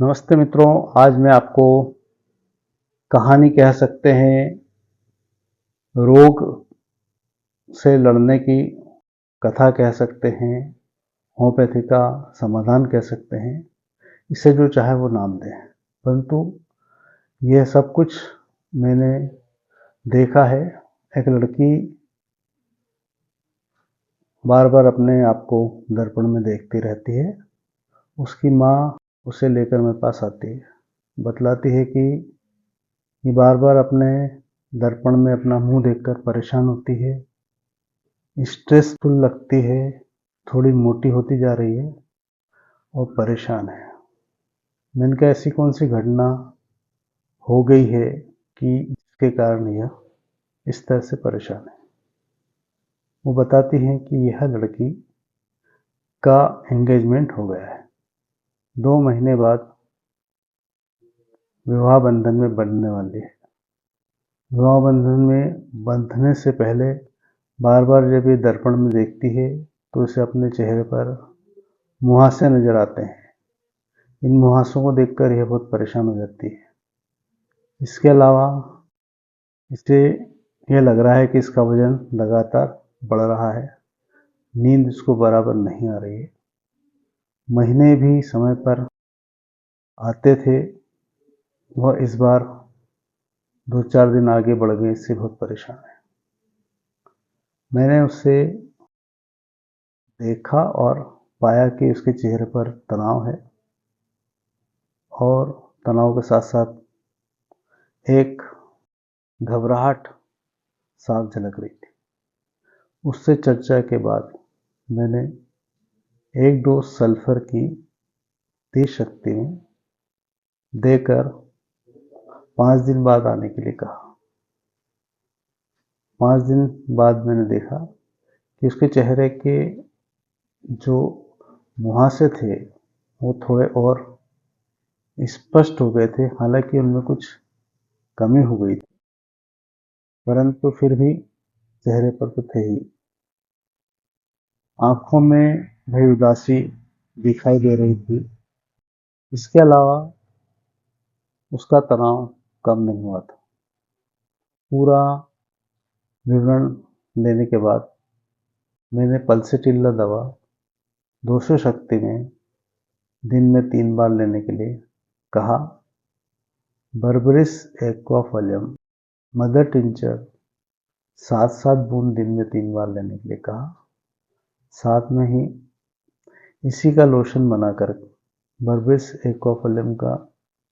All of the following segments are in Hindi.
नमस्ते मित्रों, आज मैं आपको कहानी कह सकते हैं, रोग से लड़ने की कथा कह सकते हैं, होम्योपैथी का समाधान कह सकते हैं। इसे जो चाहे वो नाम दें, परंतु यह सब कुछ मैंने देखा है। एक लड़की बार बार अपने आप को दर्पण में देखती रहती है। उसकी माँ उसे लेकर मेरे पास आती है, बतलाती है कि ये बार बार अपने दर्पण में अपना मुंह देखकर परेशान होती है, स्ट्रेसफुल लगती है, थोड़ी मोटी होती जा रही है और परेशान है। मैंने कहा ऐसी कौन सी घटना हो गई है कि जिसके कारण यह इस तरह से परेशान है। वो बताती हैं कि यह लड़की का एंगेजमेंट हो गया है। 2 महीने बाद विवाह बंधन में बंधने वाली है। विवाह बंधन में बंधने से पहले बार बार जब ये दर्पण में देखती है तो इसे अपने चेहरे पर मुहासे नजर आते हैं। इन मुहासों को देखकर यह बहुत परेशान हो जाती है। इसके अलावा इसे यह लग रहा है कि इसका वजन लगातार बढ़ रहा है, नींद इसको बराबर नहीं आ रही है। महीने भी समय पर आते थे, वह इस बार 2-4 दिन आगे बढ़ गए। इससे बहुत परेशान है। मैंने उससे देखा और पाया कि उसके चेहरे पर तनाव है और तनाव के साथ साथ एक घबराहट साफ झलक रही थी। उससे चर्चा के बाद मैंने 1 डोज सल्फर की तेज शक्ति में देकर 5 दिन बाद आने के लिए कहा। 5 दिन बाद मैंने देखा कि उसके चेहरे के जो मुहासे थे वो थोड़े और स्पष्ट हो गए थे। हालांकि उनमें कुछ कमी हो गई थी, परंतु फिर भी चेहरे पर तो थे ही। आंखों में भई उदासी दिखाई दे रही थी। इसके अलावा उसका तनाव कम नहीं हुआ था। पूरा विवरण लेने के बाद मैंने पल्सेटिल्ला दवा 200 शक्ति में दिन में 3 बार लेने के लिए कहा। बर्बरिस एक्वाफोलियम मदर टिंचर 7-7 बूंद दिन में 3 बार लेने के लिए कहा। साथ में ही इसी का लोशन बनाकर, बर्बरिस एक्वाफोलियम का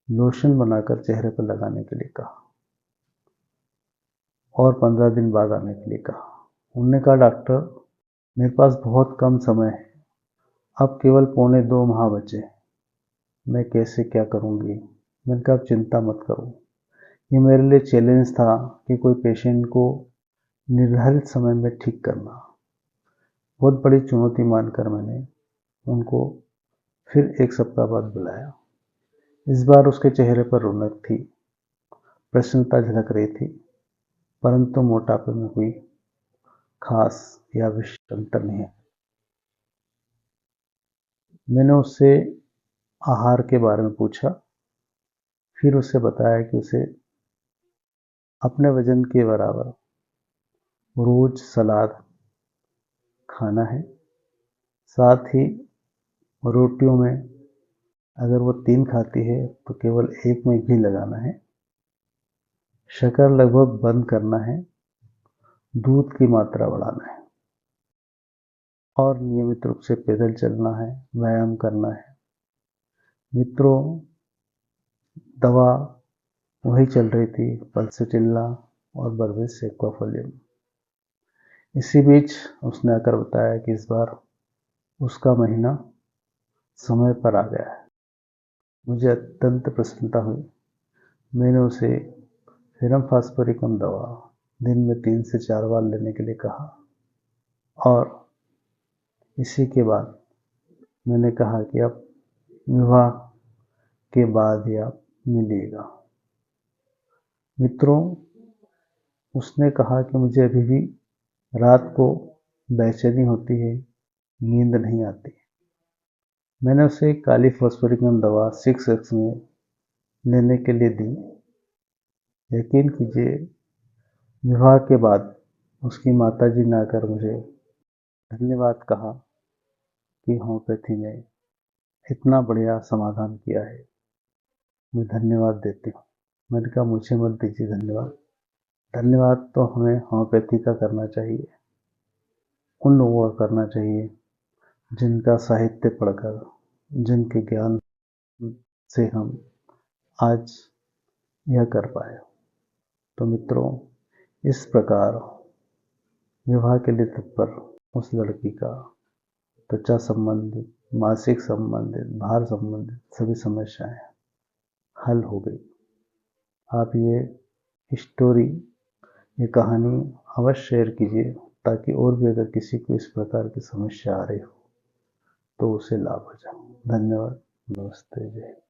लोशन बनाकर चेहरे पर लगाने के लिए कहा और 15 दिन बाद आने के लिए कहा। उन्होंने कहा डॉक्टर, मेरे पास बहुत कम समय है, अब केवल 1.25 माह बचे, मैं कैसे क्या करूंगी। मैंने कहा आप चिंता मत करो। ये मेरे लिए चैलेंज था कि कोई पेशेंट को निर्धारित समय में ठीक करना। बहुत बड़ी चुनौती मानकर मैंने उनको फिर 1 सप्ताह बाद बुलाया। इस बार उसके चेहरे पर रौनक थी, प्रसन्नता झलक रही थी, परंतु मोटापे में कोई खास या विशिष्ट अंतर नहीं है। मैंने उससे आहार के बारे में पूछा, फिर उसे बताया कि उसे अपने वजन के बराबर रोज सलाद खाना है। साथ ही रोटियों में अगर वो 3 खाती है तो केवल 1 में घी लगाना है। शक्कर लगभग बंद करना है। दूध की मात्रा बढ़ाना है और नियमित रूप से पैदल चलना है, व्यायाम करना है। मित्रों, दवा वही चल रही थी, पल्सेटिल्ला और बर्बरिस एक्वाफोलियम। इसी बीच उसने आकर बताया कि इस बार उसका महीना समय पर आ गया है। मुझे अत्यंत प्रसन्नता हुई। मैंने उसे सीरम फास्फोरिकम दवा दिन में 3 से 4 बार लेने के लिए कहा और इसी के बाद मैंने कहा कि अब विवाह के बाद ही आप मिलिएगा। मित्रों, उसने कहा कि मुझे अभी भी रात को बेचैनी होती है, नींद नहीं आती। मैंने उसे काली फॉस्फोरिकम दवा 6x में लेने के लिए दी। यकीन कीजिए, विवाह के बाद उसकी माताजी ने आकर मुझे धन्यवाद कहा कि होम्योपैथी ने इतना बढ़िया समाधान किया है, मैं धन्यवाद देती हूँ। मैंने कहा मुझे मत दीजिए धन्यवाद, धन्यवाद तो हमें होम्योपैथी का करना चाहिए, उन लोगों का करना चाहिए जिनका साहित्य पढ़कर, जिनके ज्ञान से हम आज यह कर पाए। तो मित्रों, इस प्रकार विवाह के लिए तत्पर उस लड़की का त्वचा संबंधित, मासिक संबंधित, भार संबंधित सभी समस्याएं हल हो गई। आप ये स्टोरी, ये कहानी अवश्य शेयर कीजिए, ताकि और भी अगर किसी को इस प्रकार की समस्या आ रही हो तो उसे लाभ हो जाए। धन्यवाद। नमस्ते। जय।